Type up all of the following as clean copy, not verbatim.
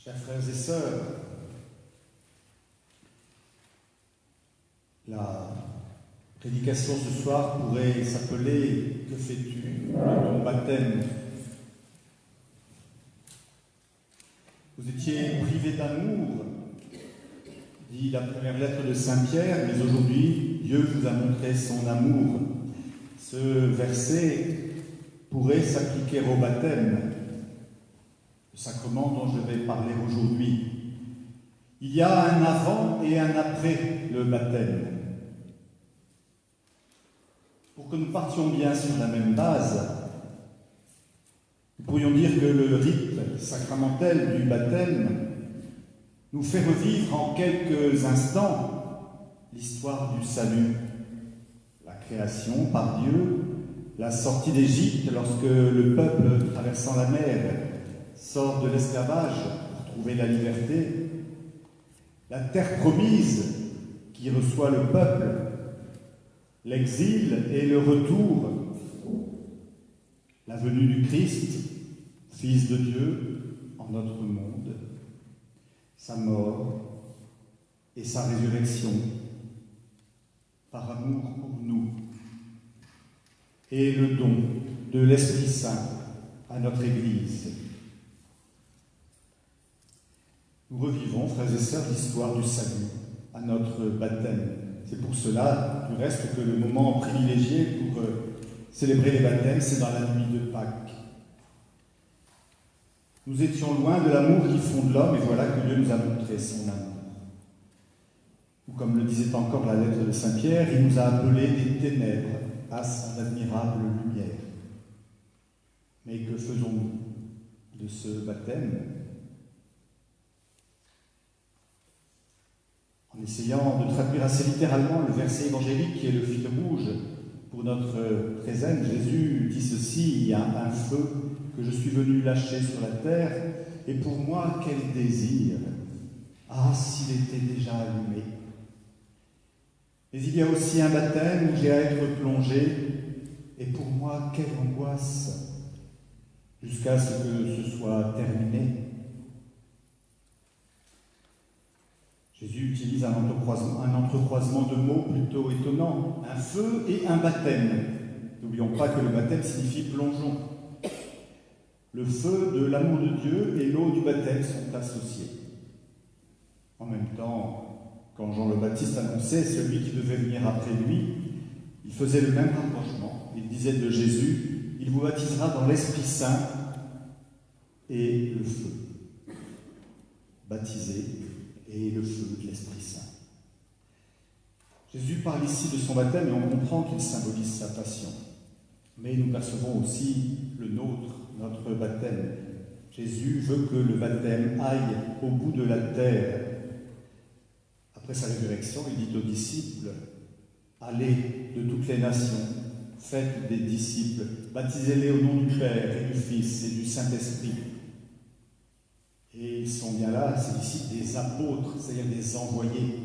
Chers frères et sœurs, la prédication ce soir pourrait s'appeler « Que fais-tu de ton baptême ?» Vous étiez privés d'amour, dit la première lettre de Saint Pierre, mais aujourd'hui, Dieu vous a montré son amour. Ce verset pourrait s'appliquer au baptême, le sacrement dont je vais parler aujourd'hui. Il y a un avant et un après le baptême. Pour que nous partions bien sur la même base, nous pourrions dire que le rite sacramentel du baptême nous fait revivre en quelques instants l'histoire du salut, la création par Dieu, la sortie d'Égypte lorsque le peuple traversant la mer sort de l'esclavage pour trouver la liberté, la terre promise qui reçoit le peuple, l'exil et le retour, la venue du Christ, Fils de Dieu, en notre monde, sa mort et sa résurrection, par amour pour nous, et le don de l'Esprit Saint à notre Église. Nous revivons, frères et sœurs, l'histoire du salut à notre baptême. C'est pour cela, du reste, que le moment privilégié pour célébrer les baptêmes, c'est dans la nuit de Pâques. Nous étions loin de l'amour qui fonde l'homme, et voilà que Dieu nous a montré son amour. Ou comme le disait encore la lettre de Saint Pierre, il nous a appelés des ténèbres à son admirable lumière. Mais que faisons-nous de ce baptême ? En essayant de traduire assez littéralement le verset évangélique qui est le fil rouge pour notre trésaine, Jésus dit ceci: il y a un feu que je suis venu lâcher sur la terre, et pour moi, quel désir! Ah, s'il était déjà allumé! Mais il y a aussi un baptême où j'ai à être plongé, et pour moi, quelle angoisse! Jusqu'à ce que ce soit terminé. Jésus utilise un entrecroisement de mots plutôt étonnant, un feu et un baptême. N'oublions pas que le baptême signifie plongeon. Le feu de l'amour de Dieu et l'eau du baptême sont associés. En même temps, quand Jean le Baptiste annonçait celui qui devait venir après lui, il faisait le même rapprochement. Il disait de Jésus: il vous baptisera dans l'Esprit Saint et le feu. Baptisé et le feu de l'Esprit Saint. Jésus parle ici de son baptême et on comprend qu'il symbolise sa passion. Mais nous percevons aussi le nôtre, notre baptême. Jésus veut que le baptême aille au bout de la terre. Après sa résurrection, il dit aux disciples: allez de toutes les nations, faites des disciples, baptisez-les au nom du Père et du Fils et du Saint-Esprit. Et ils sont bien là, ces disciples, des apôtres, c'est-à-dire des envoyés.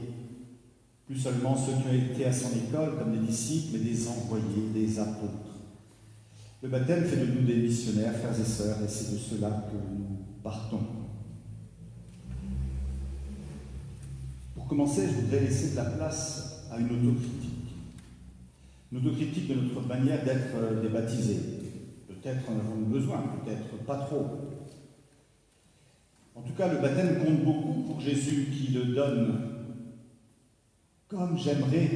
Plus seulement ceux qui ont été à son école comme des disciples, mais des envoyés, des apôtres. Le baptême fait de nous des missionnaires, frères et sœurs, et c'est de cela que nous partons. Pour commencer, je voudrais laisser de la place à une autocritique. Une autocritique de notre manière d'être des baptisés. Peut-être en avons-nous besoin, peut-être pas trop. En tout cas, le baptême compte beaucoup pour Jésus qui le donne. Comme j'aimerais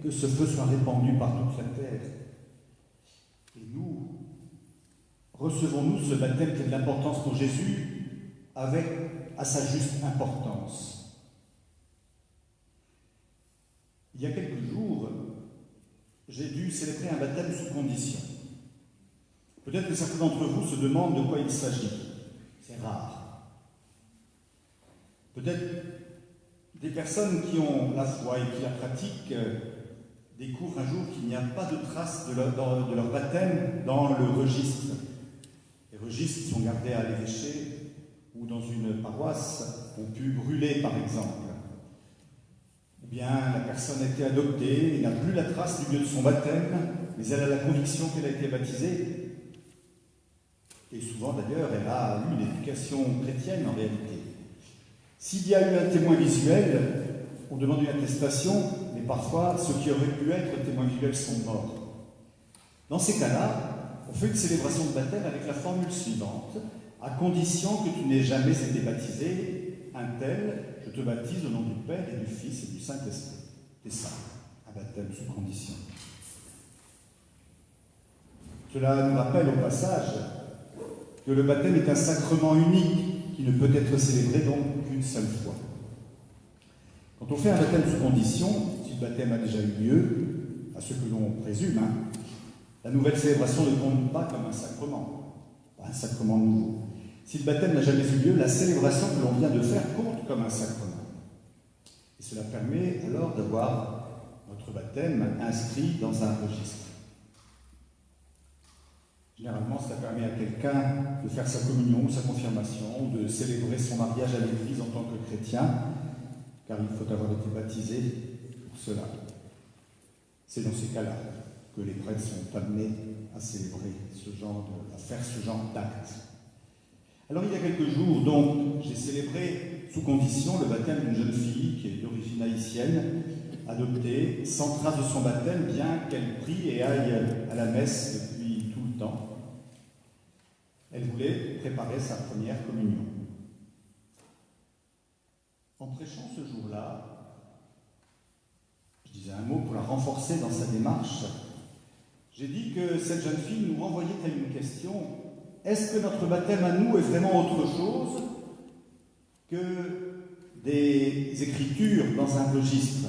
que ce feu soit répandu par toute la terre. Et nous, recevons-nous ce baptême qui a de l'importance pour Jésus avec à sa juste importance. Il y a quelques jours, j'ai dû célébrer un baptême sous condition. Peut-être que certains d'entre vous se demandent de quoi il s'agit. C'est rare. Peut-être des personnes qui ont la foi et qui la pratiquent découvrent un jour qu'il n'y a pas de trace de leur baptême dans le registre. Les registres sont gardés à l'évêché ou dans une paroisse ont pu brûler, par exemple. Ou bien la personne a été adoptée et n'a plus la trace du lieu de son baptême, mais elle a la conviction qu'elle a été baptisée. Et souvent, d'ailleurs, elle a eu une éducation chrétienne en réalité. S'il y a eu un témoin visuel, on demande une attestation, mais parfois ceux qui auraient pu être témoins visuels sont morts. Dans ces cas-là, on fait une célébration de baptême avec la formule suivante: à condition que tu n'aies jamais été baptisé, un tel, je te baptise au nom du Père et du Fils et du Saint-Esprit. C'est ça, un baptême sous condition. Cela nous rappelle au passage que le baptême est un sacrement unique qui ne peut être célébré donc qu'une seule fois. Quand on fait un baptême sous condition, si le baptême a déjà eu lieu, à ce que l'on présume, la nouvelle célébration ne compte pas comme un sacrement, pas un sacrement nouveau. Si le baptême n'a jamais eu lieu, la célébration que l'on vient de faire compte comme un sacrement. Et cela permet alors d'avoir notre baptême inscrit dans un registre. Généralement, cela permet à quelqu'un de faire sa communion, sa confirmation, de célébrer son mariage à l'Église en tant que chrétien, car il faut avoir été baptisé pour cela. C'est dans ces cas-là que les prêtres sont amenés à célébrer à faire ce genre d'acte. Alors, il y a quelques jours, donc, j'ai célébré sous condition le baptême d'une jeune fille qui est d'origine haïtienne, adoptée, sans trace de son baptême, bien qu'elle prie et aille à la messe depuis tout le temps. Elle voulait préparer sa première communion. En prêchant ce jour-là, je disais un mot pour la renforcer dans sa démarche. J'ai dit que cette jeune fille nous renvoyait à une question: est-ce que notre baptême à nous est vraiment autre chose que des écritures dans un registre?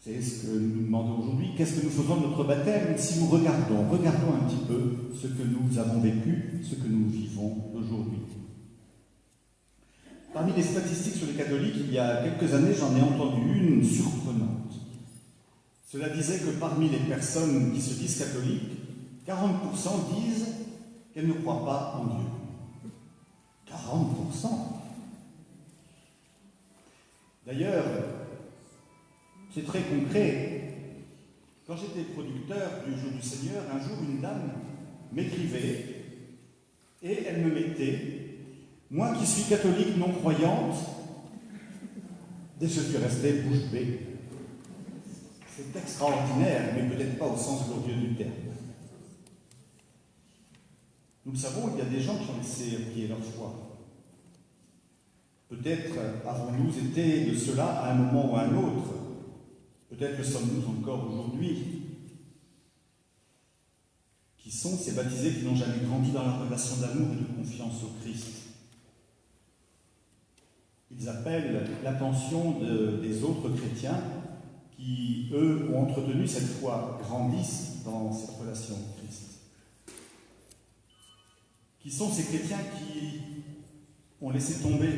C'est ce que nous demandons aujourd'hui. Qu'est-ce que nous faisons de notre baptême si nous regardons un petit peu ce que nous avons vécu, ce que nous vivons aujourd'hui. Parmi les statistiques sur les catholiques, il y a quelques années, j'en ai entendu une surprenante. Cela disait que parmi les personnes qui se disent catholiques, 40% disent qu'elles ne croient pas en Dieu. 40%. D'ailleurs, c'est très concret. Quand j'étais producteur du Jour du Seigneur, un jour, une dame m'écrivait et elle me mettait: moi qui suis catholique non croyante, et je suis resté bouche bée. C'est extraordinaire, mais peut-être pas au sens glorieux du terme. Nous le savons, il y a des gens qui ont laissé briller leur foi. Peut-être avons-nous été de cela à un moment ou à un autre. Peut-être le sommes-nous encore aujourd'hui. Qui sont ces baptisés qui n'ont jamais grandi dans leur relation d'amour et de confiance au Christ? Ils appellent l'attention des autres chrétiens qui, eux, ont entretenu cette foi, grandissent dans cette relation au Christ. Qui sont ces chrétiens qui ont laissé tomber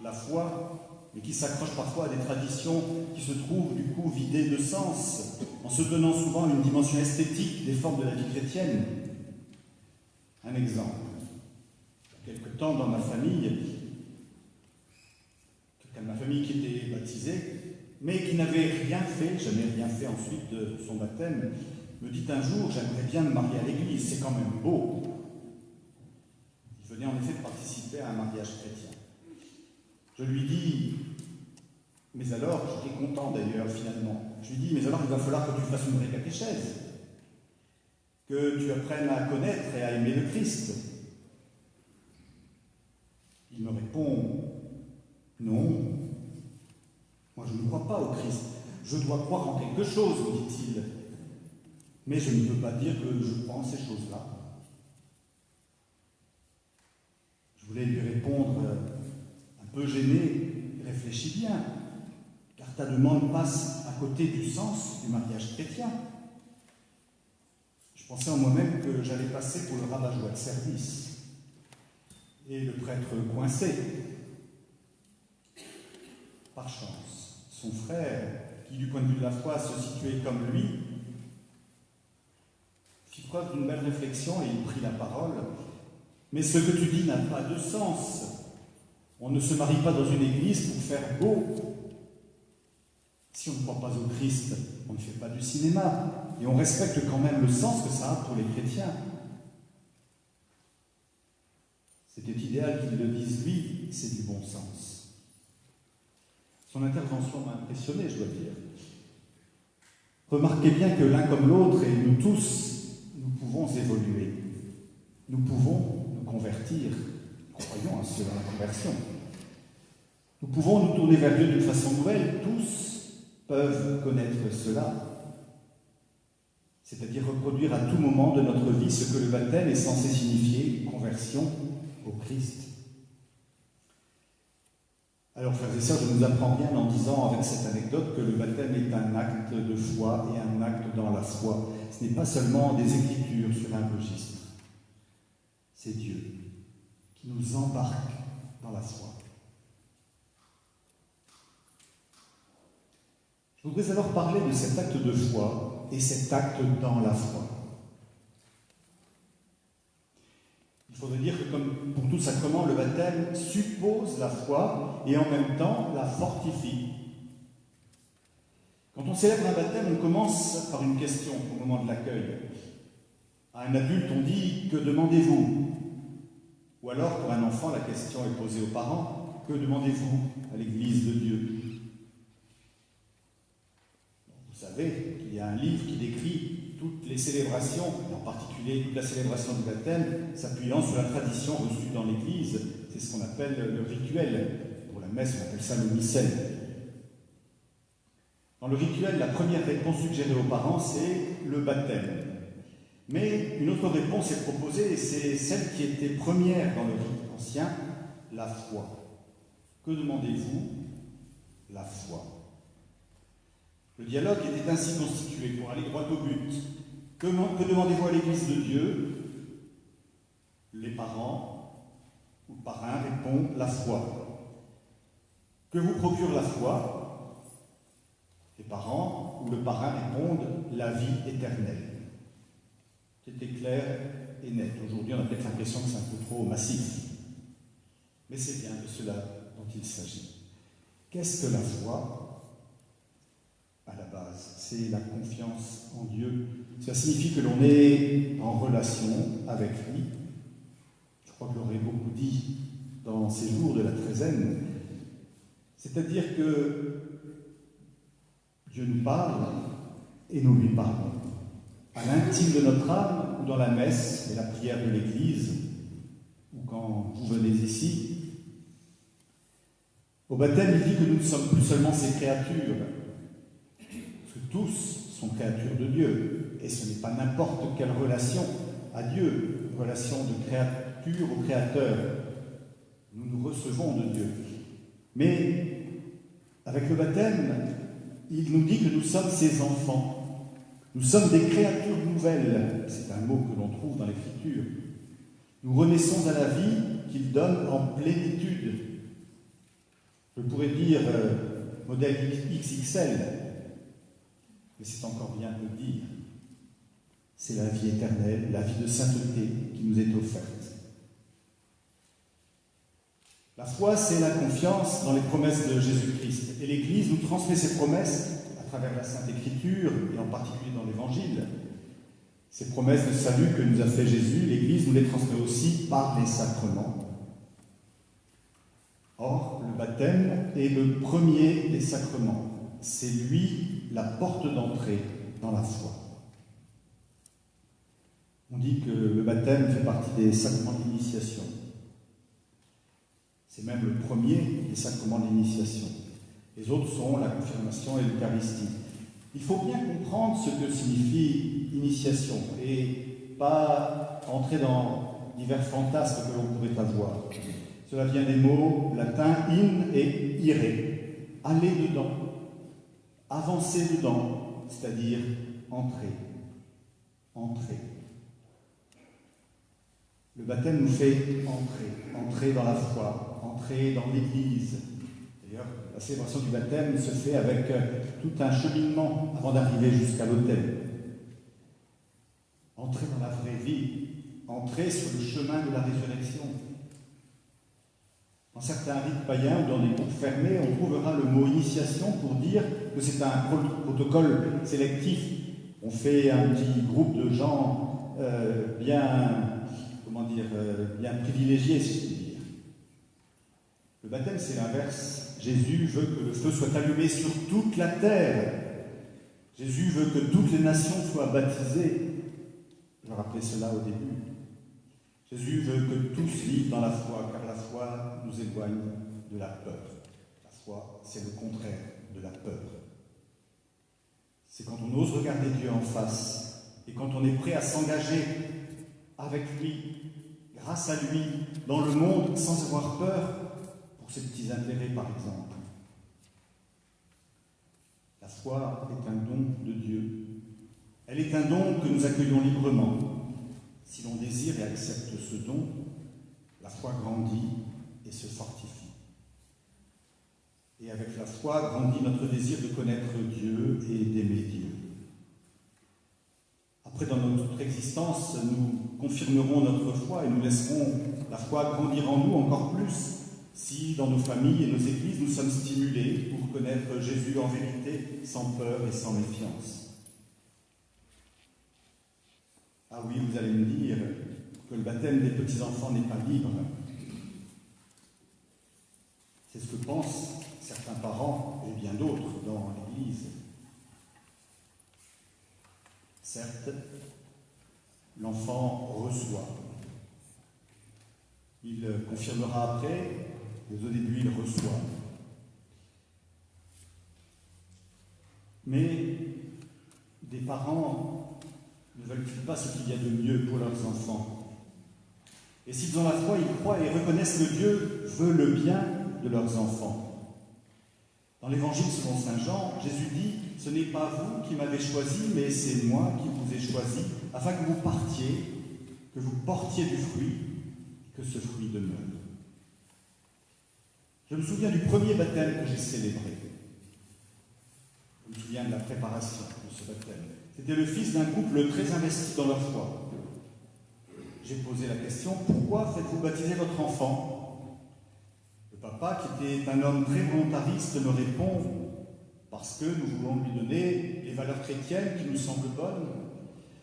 la foi et qui s'accrochent parfois à des traditions qui se trouvent du coup vidées de sens, en se donnant souvent une dimension esthétique des formes de la vie chrétienne. Un exemple. Il y a quelque temps dans ma famille, quelqu'un de ma famille qui était baptisé, mais qui n'avait rien fait, jamais rien fait ensuite de son baptême, me dit un jour: j'aimerais bien me marier à l'église, c'est quand même beau. Il venait en effet de participer à un mariage chrétien. Je lui dis: mais alors, j'étais content d'ailleurs finalement, je lui dis: mais alors il va falloir que tu fasses une vraie catéchèse, que tu apprennes à connaître et à aimer le Christ. Il me répond: non, moi je ne crois pas au Christ, je dois croire en quelque chose, me dit-il, mais je ne peux pas dire que je crois en ces choses-là. Je voulais lui répondre un peu gêné: réfléchis bien, car ta demande passe à côté du sens du mariage chrétien. Je pensais en moi-même que j'allais passer pour le rabat-joie de service. Et le prêtre coincé. Par chance, son frère, qui du point de vue de la foi se situait comme lui, fit preuve d'une belle réflexion et il prit la parole. Mais ce que tu dis n'a pas de sens. On ne se marie pas dans une église pour faire beau. Si on ne croit pas au Christ, on ne fait pas du cinéma. Et on respecte quand même le sens que ça a pour les chrétiens. C'était idéal qu'il le dise lui, c'est du bon sens. Son intervention m'a impressionné, je dois dire. Remarquez bien que l'un comme l'autre, et nous tous, nous pouvons évoluer. Nous pouvons nous convertir. Croyons à cela, la conversion. Nous pouvons nous tourner vers Dieu d'une façon nouvelle. Tous peuvent connaître cela. C'est-à-dire reproduire à tout moment de notre vie ce que le baptême est censé signifier, conversion au Christ. Alors, frères et sœurs, je vous apprends bien en disant avec cette anecdote que le baptême est un acte de foi et un acte dans la foi. Ce n'est pas seulement des écritures sur un registre. C'est Dieu qui nous embarque dans la foi. Je voudrais alors parler de cet acte de foi et cet acte dans la foi. Il faudrait dire que comme pour tout sacrement, le baptême suppose la foi et en même temps la fortifie. Quand on célèbre un baptême, on commence par une question au moment de l'accueil. À un adulte, on dit « Que demandez-vous » Ou alors, pour un enfant, la question est posée aux parents « Que demandez-vous à l'Église de Dieu ?» Vous savez qu'il y a un livre qui décrit toutes les célébrations, en particulier toute la célébration du baptême, s'appuyant sur la tradition reçue dans l'Église. C'est ce qu'on appelle le rituel. Pour la messe, on appelle ça le missel. Dans le rituel, la première réponse suggérée aux parents, c'est le baptême. Mais une autre réponse est proposée, et c'est celle qui était première dans le rite ancien, la foi. Que demandez-vous? La foi. Le dialogue était ainsi constitué pour aller droit au but. Que demandez-vous à l'Église de Dieu? Les parents ou le parrain répond la foi. Que vous procure la foi? Les parents ou le parrain répondent la vie éternelle. C'était clair et net. Aujourd'hui, on a peut-être l'impression que c'est un peu trop massif. Mais c'est bien de cela dont il s'agit. Qu'est-ce que la foi? À la base, c'est la confiance en Dieu. Ça signifie que l'on est en relation avec lui. Je crois que l'aurait beaucoup dit dans ces jours de la treizaine. C'est-à-dire que Dieu nous parle et nous lui parlons. À l'intime de notre âme, ou dans la messe et la prière de l'Église, ou quand vous venez ici. Au baptême, il dit que nous ne sommes plus seulement ses créatures, parce que tous sont créatures de Dieu, et ce n'est pas n'importe quelle relation à Dieu, une relation de créature au Créateur. Nous nous recevons de Dieu. Mais avec le baptême, il nous dit que nous sommes ses enfants. Nous sommes des créatures nouvelles. C'est un mot que l'on trouve dans l'Écriture. Nous renaissons à la vie qu'il donne en plénitude. Je pourrais dire modèle XXL, mais c'est encore bien de le dire. C'est la vie éternelle, la vie de sainteté qui nous est offerte. La foi, c'est la confiance dans les promesses de Jésus-Christ. Et l'Église nous transmet ces promesses à travers la Sainte Écriture, et en particulier dans l'Évangile. Ces promesses de salut que nous a fait Jésus, l'Église nous les transmet aussi par les sacrements. Or, le baptême est le premier des sacrements. C'est lui la porte d'entrée dans la foi. On dit que le baptême fait partie des sacrements d'initiation. C'est même le premier des sacrements d'initiation. Les autres sont la confirmation et l'Eucharistie. Il faut bien comprendre ce que signifie initiation et pas entrer dans divers fantasmes que l'on pourrait avoir. Cela vient des mots latins in et ire. Aller dedans, avancer dedans, c'est-à-dire entrer. Entrer. Le baptême nous fait entrer dans la foi, entrer dans l'Église. D'ailleurs, la célébration du baptême se fait avec tout un cheminement avant d'arriver jusqu'à l'autel. Entrer dans la vraie vie, entrer sur le chemin de la résurrection. Dans certains rites païens ou dans des groupes fermés, on trouvera le mot initiation pour dire que c'est un protocole sélectif. On fait un petit groupe de gens bien bien privilégié, si je puis dire. Le baptême, c'est l'inverse. Jésus veut que le feu soit allumé sur toute la terre. Jésus veut que toutes les nations soient baptisées. Je rappelais cela au début. Jésus veut que tous vivent dans la foi, car la foi nous éloigne de la peur. La foi, c'est le contraire de la peur. C'est quand on ose regarder Dieu en face et quand on est prêt à s'engager avec lui, grâce à lui, dans le monde, sans avoir peur pour ses petits intérêts, par exemple. La foi est un don de Dieu. Elle est un don que nous accueillons librement. Si l'on désire et accepte ce don, la foi grandit et se fortifie. Et avec la foi grandit notre désir de connaître Dieu et d'aimer Dieu. Après, dans notre existence, nous confirmerons notre foi et nous laisserons la foi grandir en nous encore plus si, dans nos familles et nos églises, nous sommes stimulés pour connaître Jésus en vérité, sans peur et sans méfiance. Ah oui, vous allez me dire que le baptême des petits-enfants n'est pas libre. C'est ce que pensent certains parents et bien d'autres dans l'Église. Certes, l'enfant reçoit. Il confirmera après, mais au début il reçoit. Mais des parents ne veulent-ils pas ce qu'il y a de mieux pour leurs enfants? Et s'ils ont la foi, ils croient et reconnaissent que Dieu veut le bien de leurs enfants. Dans l'Évangile selon saint Jean, Jésus dit « Ce n'est pas vous qui m'avez choisi, mais c'est moi qui vous ai choisi, afin que vous partiez, que vous portiez du fruit, que ce fruit demeure. » Je me souviens du premier baptême que j'ai célébré. Je me souviens de la préparation de ce baptême. C'était le fils d'un couple très investi dans leur foi. J'ai posé la question « Pourquoi faites-vous baptiser votre enfant ?» Le papa, qui était un homme très volontariste, me répond « Parce que nous voulons lui donner les valeurs chrétiennes qui nous semblent bonnes,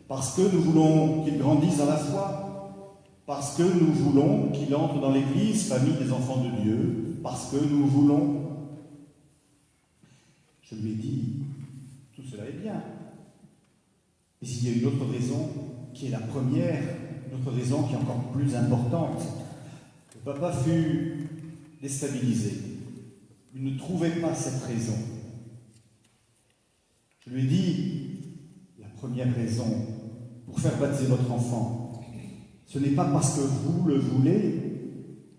parce que nous voulons qu'il grandisse dans la foi, parce que nous voulons qu'il entre dans l'Église, famille des enfants de Dieu, parce que nous voulons... » Je lui ai dit « Tout cela est bien. Mais il y a une autre raison qui est la première, une autre raison qui est encore plus importante. » Le papa fut déstabilisé. Il ne trouvait pas cette raison. Je lui ai dit, la première raison pour faire baptiser votre enfant, ce n'est pas parce que vous le voulez,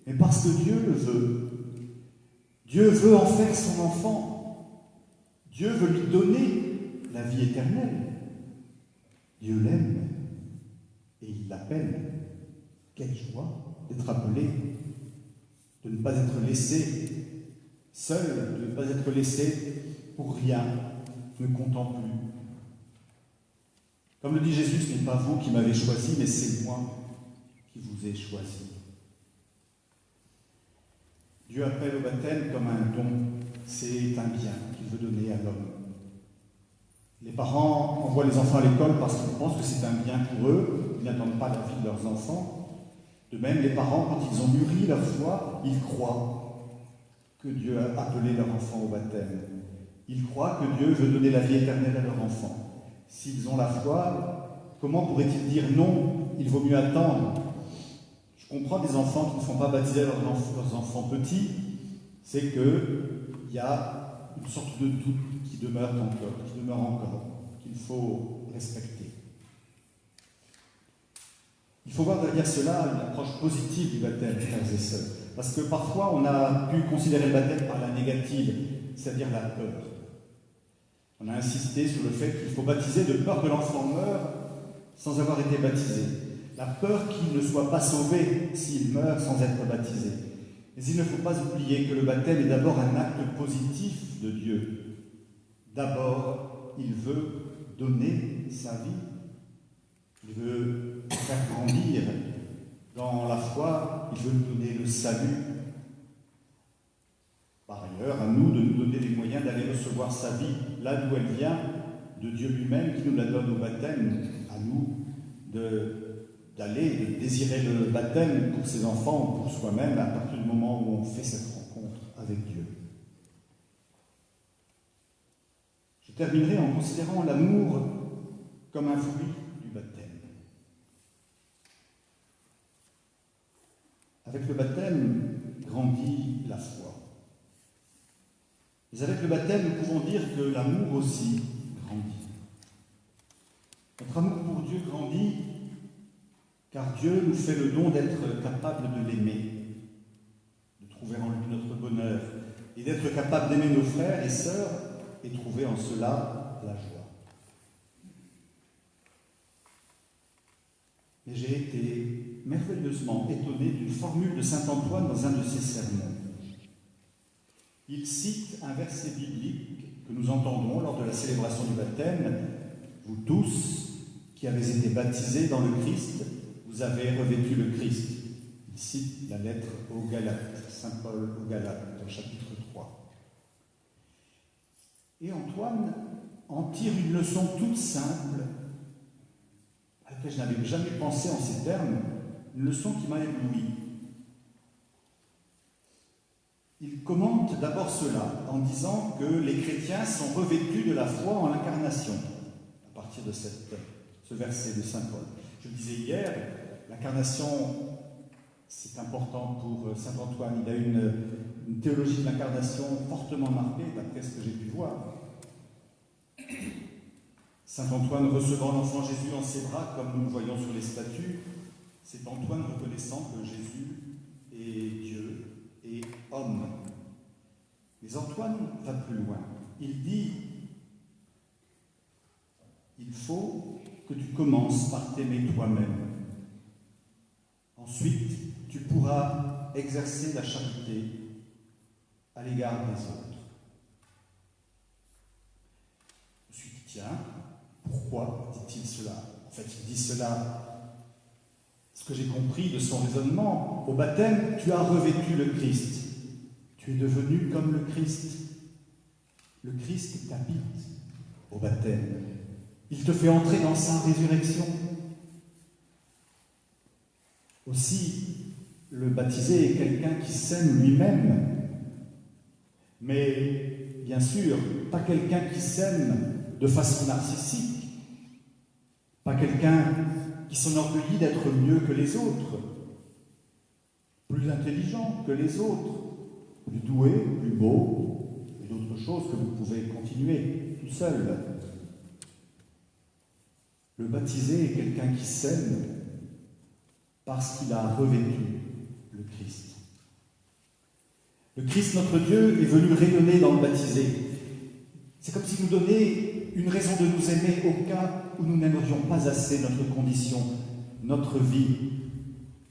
mais parce que Dieu le veut. Dieu veut en faire son enfant. Dieu veut lui donner la vie éternelle. Dieu l'aime et il l'appelle. Quelle joie d'être appelé, de ne pas être laissé seul, de ne pas être laissé pour rien, ne comptant plus. Comme le dit Jésus, ce n'est pas vous qui m'avez choisi, mais c'est moi qui vous ai choisi. Dieu appelle au baptême comme un don, c'est un bien qu'il veut donner à l'homme. Les parents envoient les enfants à l'école parce qu'ils pensent que c'est un bien pour eux, ils n'attendent pas la vie de leurs enfants. De même, les parents, quand ils ont mûri leur foi, ils croient que Dieu a appelé leur enfant au baptême. Ils croient que Dieu veut donner la vie éternelle à leur enfant. S'ils ont la foi, comment pourraient-ils dire non? Il vaut mieux attendre. Je comprends des enfants qui ne font pas baptiser leurs enfants petits, c'est qu'il y a une sorte de doute qui demeure encore, qu'il faut respecter. Il faut voir derrière cela une approche positive du baptême, frères et sœurs. Parce que parfois, on a pu considérer le baptême par la négative, c'est-à-dire la peur. On a insisté sur le fait qu'il faut baptiser de peur que l'enfant meure sans avoir été baptisé. La peur qu'il ne soit pas sauvé s'il meurt sans être baptisé. Mais il ne faut pas oublier que le baptême est d'abord un acte positif de Dieu. D'abord, il veut donner sa vie. Il veut faire grandir dans la foi, il veut nous donner le salut. Par ailleurs, à nous de nous donner les moyens d'aller recevoir sa vie là d'où elle vient, de Dieu lui-même qui nous la donne au baptême, à nous de d'aller, de désirer le baptême pour ses enfants ou pour soi-même à partir du moment où on fait cette rencontre avec Dieu. Je terminerai en considérant l'amour comme un fruit du baptême. Avec le baptême grandit la foi. Mais avec le baptême, nous pouvons dire que l'amour aussi grandit. Notre amour pour Dieu grandit car Dieu nous fait le don d'être capable de l'aimer, de trouver en lui notre bonheur et d'être capable d'aimer nos frères et sœurs et trouver en cela la joie. Mais j'ai été merveilleusement étonné d'une formule de saint Antoine dans un de ses sermons. Il cite un verset biblique que nous entendons lors de la célébration du baptême. « Vous tous qui avez été baptisés dans le Christ, vous avez revêtu le Christ. » Il cite la lettre aux Galates, saint Paul aux Galates, dans le chapitre 3. Et Antoine en tire une leçon toute simple, à laquelle je n'avais jamais pensé en ces termes, une leçon qui m'a ébloui. Il commente d'abord cela en disant que les chrétiens sont revêtus de la foi en l'incarnation, à partir de ce verset de saint Paul. Je le disais hier, l'incarnation, c'est important pour saint Antoine. Il a une théologie de l'incarnation fortement marquée, d'après ce que j'ai pu voir. Saint Antoine recevant l'enfant Jésus dans ses bras, comme nous le voyons sur les statues, c'est Antoine reconnaissant que Jésus est Dieu et homme. Mais Antoine va plus loin. Il dit « Il faut que tu commences par t'aimer toi-même. Ensuite, tu pourras exercer la charité à l'égard des autres. » Je me suis dit, tiens, pourquoi dit-il cela? En fait, il dit cela, ce que j'ai compris de son raisonnement, au baptême, tu as revêtu le Christ. Tu es devenu comme le Christ. Le Christ t'habite au baptême. Il te fait entrer dans sa résurrection. Aussi, le baptisé est quelqu'un qui s'aime lui-même, mais bien sûr, pas quelqu'un qui s'aime de façon narcissique, pas quelqu'un qui s'enorgueillit d'être mieux que les autres, plus intelligent que les autres, plus doué, plus beau, et d'autres choses que vous pouvez continuer tout seul. Le baptisé est quelqu'un qui s'aime parce qu'il a revêtu le Christ. Le Christ, notre Dieu, est venu rayonner dans le baptisé. C'est comme s'il nous donnait une raison de nous aimer au cas où nous n'aimerions pas assez notre condition, notre vie,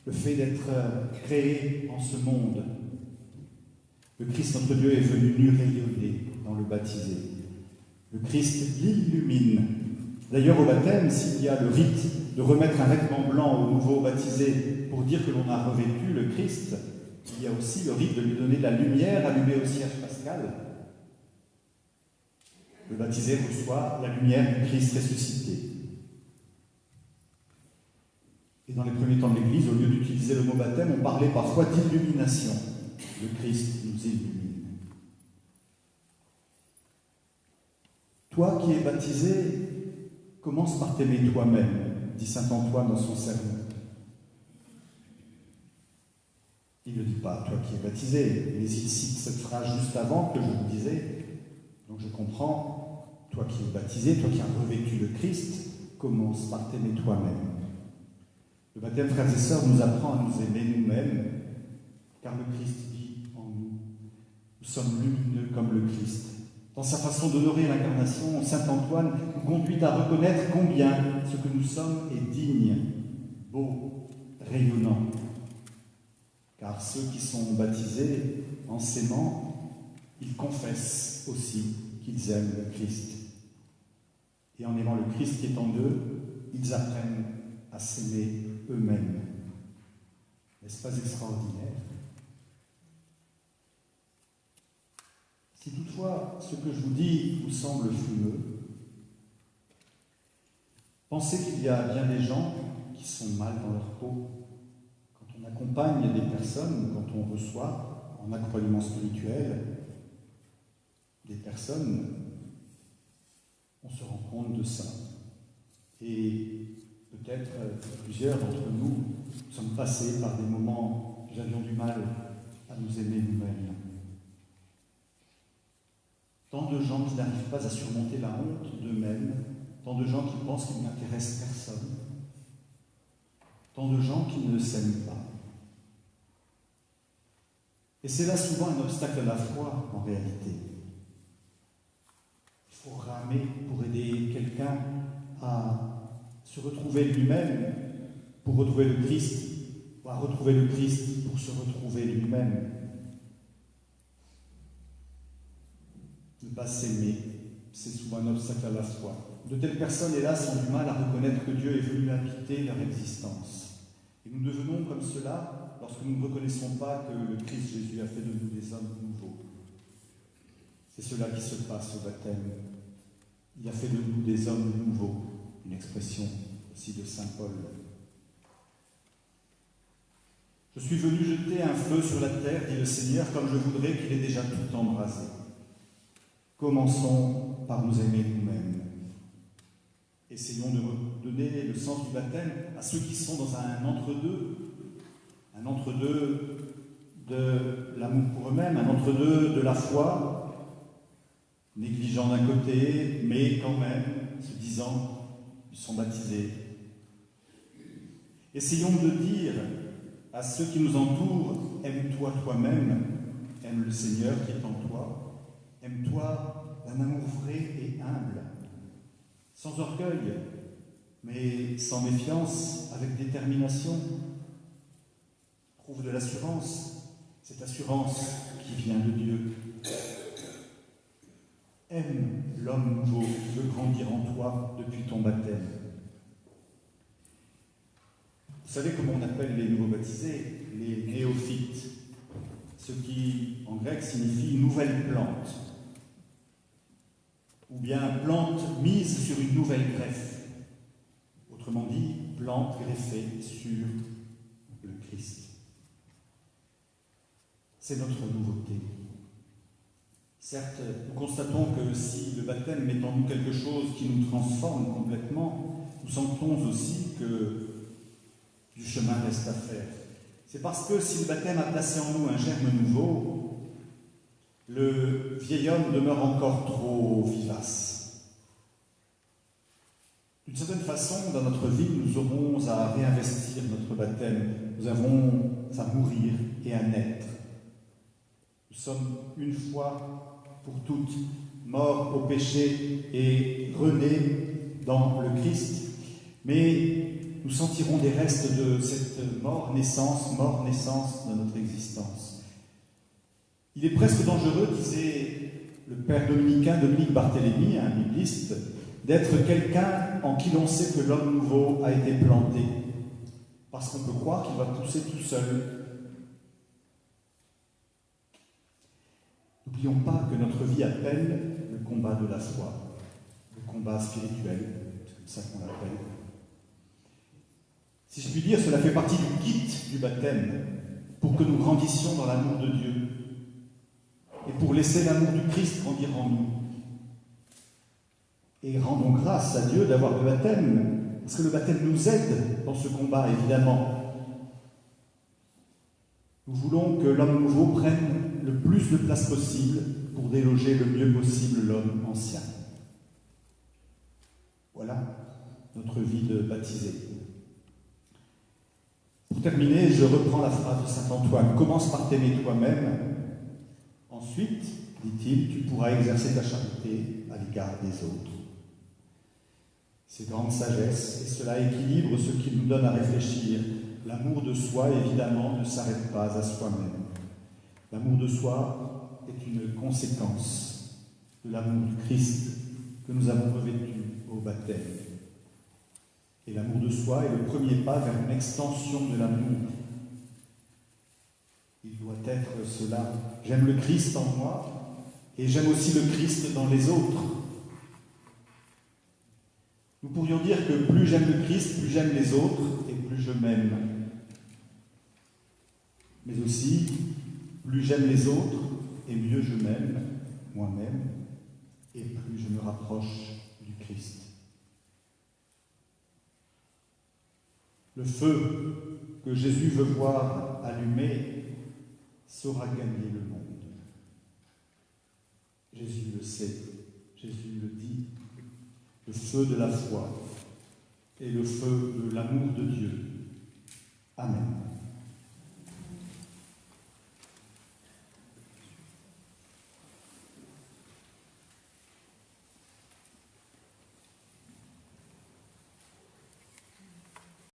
le fait d'être créé en ce monde. Le Christ, notre Dieu, est venu rayonner dans le baptisé. Le Christ l'illumine. D'ailleurs, au baptême, s'il y a le rite de remettre un vêtement blanc au nouveau baptisé pour dire que l'on a revêtu le Christ, il y a aussi le rite de lui donner de la lumière allumée au cierge pascal. Le baptisé reçoit la lumière du Christ ressuscité. Et dans les premiers temps de l'Église, au lieu d'utiliser le mot baptême, on parlait parfois d'illumination. Le Christ nous illumine. Toi qui es baptisé, commence par t'aimer toi-même, dit saint Antoine dans son sermon. Il ne dit pas toi qui es baptisé, mais il cite cette phrase juste avant que je vous disais. Donc je comprends, toi qui es baptisé, toi qui as revêtu le Christ, commence par t'aimer toi-même. Le baptême, frères et sœurs, nous apprend à nous aimer nous-mêmes, car le Christ vit en nous. Nous sommes lumineux comme le Christ. Dans sa façon d'honorer l'incarnation, saint Antoine nous conduit à reconnaître combien ce que nous sommes est digne, beau, rayonnant. Car ceux qui sont baptisés en s'aimant, ils confessent aussi qu'ils aiment le Christ. Et en aimant le Christ qui est en eux, ils apprennent à s'aimer eux-mêmes. N'est-ce pas extraordinaire? Si toutefois ce que je vous dis vous semble fumeux, pensez qu'il y a bien des gens qui sont mal dans leur peau. Quand on accompagne des personnes, quand on reçoit en accompagnement spirituel des personnes, on se rend compte de ça. Et peut-être plusieurs d'entre nous sommes passés par des moments où nous avions du mal à nous aimer nous-mêmes. Tant de gens qui n'arrivent pas à surmonter la honte d'eux-mêmes, tant de gens qui pensent qu'ils n'intéressent personne, tant de gens qui ne s'aiment pas. Et c'est là souvent un obstacle à la foi, en réalité. Il faut ramer pour aider quelqu'un à se retrouver lui-même, pour retrouver le Christ, ou à retrouver le Christ pour se retrouver lui-même. Ne pas s'aimer, c'est souvent un obstacle à la foi. De telles personnes, hélas, ont du mal à reconnaître que Dieu est venu habiter leur existence. Et nous devenons comme cela lorsque nous ne reconnaissons pas que le Christ Jésus a fait de nous des hommes nouveaux. C'est cela qui se passe au baptême. Il a fait de nous des hommes nouveaux, une expression aussi de saint Paul. Je suis venu jeter un feu sur la terre, dit le Seigneur, comme je voudrais qu'il ait déjà tout embrasé. Commençons par nous aimer nous-mêmes. Essayons de donner le sens du baptême à ceux qui sont dans un entre-deux de l'amour pour eux-mêmes, un entre-deux de la foi, négligeant d'un côté, mais quand même se disant qu'ils sont baptisés. Essayons de dire à ceux qui nous entourent, aime-toi toi-même, aime le Seigneur qui est en toi, aime-toi d'un amour vrai et humble, sans orgueil, mais sans méfiance, avec détermination. Trouve de l'assurance, cette assurance qui vient de Dieu. Aime l'homme nouveau qui veut grandir en toi depuis ton baptême. Vous savez comment on appelle les nouveaux baptisés? Les néophytes, ce qui en grec signifie nouvelle plante, ou bien plante mise sur une nouvelle greffe. Autrement dit, plante greffée sur le Christ. C'est notre nouveauté. Certes, nous constatons que si le baptême met en nous quelque chose qui nous transforme complètement, nous sentons aussi que du chemin reste à faire. C'est parce que si le baptême a placé en nous un germe nouveau, le vieil homme demeure encore trop vivace. D'une certaine façon, dans notre vie, nous aurons à réinvestir notre baptême. Nous avons à mourir et à naître. Nous sommes une fois pour toutes morts au péché et renés dans le Christ, mais nous sentirons des restes de cette mort-naissance de notre existence. Il est presque dangereux, disait le père dominicain Dominique Barthélemy, un bibliste, d'être quelqu'un en qui l'on sait que l'homme nouveau a été planté, parce qu'on peut croire qu'il va pousser tout seul. N'oublions pas que notre vie appelle le combat de la foi, le combat spirituel, c'est comme ça qu'on l'appelle. Si je puis dire, cela fait partie du kit du baptême pour que nous grandissions dans l'amour de Dieu et pour laisser l'amour du Christ grandir en nous. Et rendons grâce à Dieu d'avoir le baptême, parce que le baptême nous aide dans ce combat, évidemment. Nous voulons que l'homme nouveau prenne le plus de place possible pour déloger le mieux possible l'homme ancien. Voilà notre vie de baptisé. Pour terminer, je reprends la phrase de saint Antoine. Commence par t'aimer toi-même. Ensuite, dit-il, tu pourras exercer ta charité à l'égard des autres. C'est grande sagesse, et cela équilibre ce qui nous donne à réfléchir. L'amour de soi, évidemment, ne s'arrête pas à soi-même. L'amour de soi est une conséquence de l'amour du Christ que nous avons revêtu au baptême. Et l'amour de soi est le premier pas vers une extension de l'amour. Il doit être cela. J'aime le Christ en moi et j'aime aussi le Christ dans les autres. Nous pourrions dire que plus j'aime le Christ, plus j'aime les autres, et plus je m'aime. Mais aussi, plus j'aime les autres, et mieux je m'aime moi-même, et plus je me rapproche du Christ. Le feu que Jésus veut voir allumé saura gagner le monde. Jésus le sait, Jésus le dit, le feu de la foi et le feu de l'amour de Dieu. Amen.